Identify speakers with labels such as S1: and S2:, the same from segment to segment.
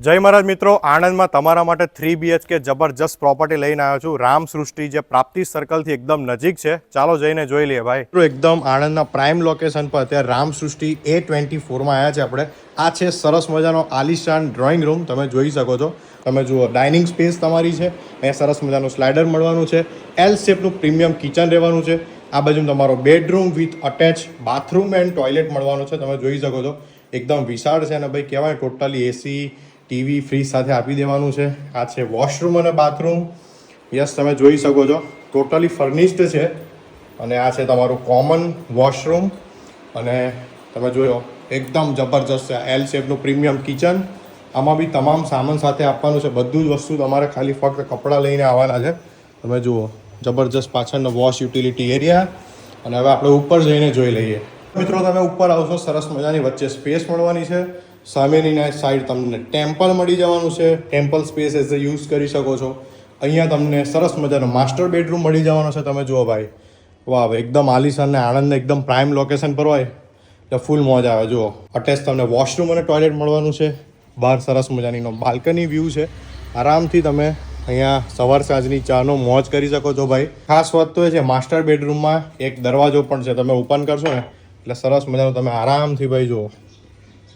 S1: જય મહારાજ મિત્રો, આણંદમાં તમારા માટે 3 BHK જબરજસ્ત પ્રોપર્ટી લઈને આવ્યો છું. રામ સૃષ્ટિ જે પ્રાપ્તિ સર્કલથી એકદમ નજીક છે. ચાલો જઈને જોઈ લઈએ ભાઈ. એકદમ આણંદના પ્રાઇમ લોકેશન પર અત્યારે રામ સૃષ્ટિ A24માં આવ્યા છે આપણે. આ છે સરસ મજાનો આલિશાન ડ્રોઈંગ રૂમ, તમે જોઈ શકો છો. તમે જુઓ, ડાઇનિંગ સ્પેસ તમારી છે. અહીંયા સરસ મજાનું સ્લાઇડર મળવાનું છે. L શેપનું પ્રીમિયમ કિચન રહેવાનું છે. આ બાજુ તમારો bedroom with attach bathroom and toilet મળવાનું છે. તમે જોઈ શકો છો એકદમ વિશાળ છે અને ભાઈ કહેવાય ટોટલી એસી ટીવી ફ્રીજ સાથે આપી દેવાનું છે. આ છે વોશરૂમ અને બાથરૂમ. યસ, તમે જોઈ શકો છો ટોટલી ફર્નિશ્ડ છે. અને આ છે તમારું કોમન વોશરૂમ. અને તમે જોયો એકદમ જબરજસ્ત છે. L શેપનું પ્રીમિયમ કિચન. આમાં બી તમામ સામાન સાથે આપવાનું છે. બધું જ વસ્તુ તમારે ખાલી ફક્ત કપડાં લઈને આવવાના છે. તમે જુઓ જબરજસ્ત પાછળનો વોશ યુટિલિટી એરિયા. અને હવે આપણે ઉપર જઈને જોઈ લઈએ. મિત્રો, તમે ઉપર આવશો, સરસ મજાની વચ્ચે સ્પેસ મળવાની છે. સામેની સાઈડ તમને ટેમ્પલ મળી જવાનું છે. Temple space as a use કરી શકો છો. અહીંયા તમને સરસ મજાનો માસ્ટર બેડરૂમ મળી જવાનો છે. તમે જુઓ ભાઈ, વાહ, એકદમ આલિશાન ને આણંદને એકદમ પ્રાઇમ લોકેશન પર હોય એટલે ફૂલ મોજ આવે. જુઓ, અટેચ તમને વોશરૂમ અને ટોયલેટ મળવાનું છે. બહાર સરસ મજાનીનો બાલ્કની વ્યૂ છે. આરામથી તમે અહીંયા સવાર સાંજની ચાનો મોજ કરી શકો છો ભાઈ. ખાસ વાત તો એ છે, માસ્ટર બેડરૂમમાં એક દરવાજો પણ છે. તમે ઓપન કરશો ને એટલે સરસ મજાનું તમે આરામથી ભાઈ જુઓ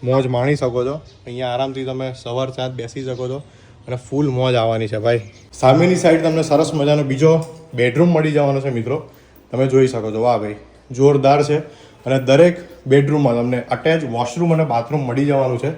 S1: મોજ માણી શકો છો. અહીંયા આરામથી તમે સવાર સાંજ બેસી શકો છો અને ફૂલ મોજ આવવાની છે ભાઈ. સામેની સાઈડ તમને સરસ મજાનો બીજો બેડરૂમ મળી જવાનો છે મિત્રો. તમે જોઈ શકો છો, વાહ ભાઈ, જોરદાર છે. અને દરેક બેડરૂમમાં તમને અટેચ વોશરૂમ અને બાથરૂમ મળી જવાનું છે.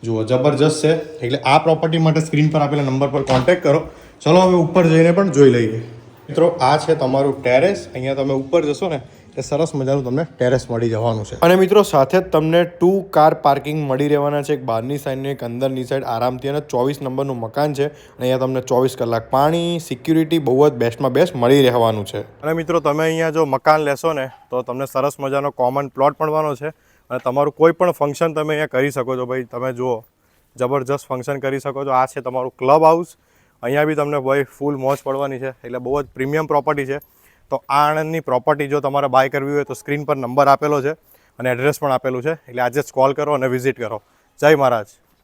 S1: જુઓ, જબરજસ્ત છે. એટલે આ પ્રોપર્ટી માટે સ્ક્રીન પર આપેલા નંબર પર કોન્ટેક્ટ કરો. ચલો હવે ઉપર જઈને પણ જોઈ લઈએ. મિત્રો, આ છે તમારું ટેરેસ. અહીંયા તમે ઉપર જશો ને એ સરસ મજાનું તમને ટેરેસ મળી જવાનું છે. અને મિત્રો, સાથે જ તમને 2 કાર પાર્કિંગ મળી રહેવાના છે. એક બહારની સાઈડ ને એક અંદરની સાઈડ આરામથી. અને 24 નંબરનું મકાન છે. અને અહીંયા તમને 24 કલાક પાણી, સિક્યુરિટી બહુ જ બેસ્ટમાં બેસ્ટ મળી રહેવાનું છે. અને મિત્રો, તમે અહીંયા જો મકાન લેશો ને તો તમને સરસ મજાનો કોમન પ્લોટ મળવાનો છે. અને તમારું કોઈ પણ ફંક્શન તમે અહીંયા કરી શકો છો ભાઈ. તમે જુઓ, જબરજસ્ત ફંક્શન કરી શકો છો. આ છે તમારું ક્લબ હાઉસ. અહીંયા બી તમને ભાઈ ફૂલ મોજ પડવાની છે. એટલે બહુ જ પ્રીમિયમ પ્રોપર્ટી છે. તો આ આણંદની પ્રોપર્ટી જો તમારે બાય કરવી હોય તો સ્ક્રીન પર નંબર આપેલો છે અને એડ્રેસ પણ આપેલું છે. એટલે આજે જ કોલ કરો અને વિઝિટ કરો. જય મહારાજ.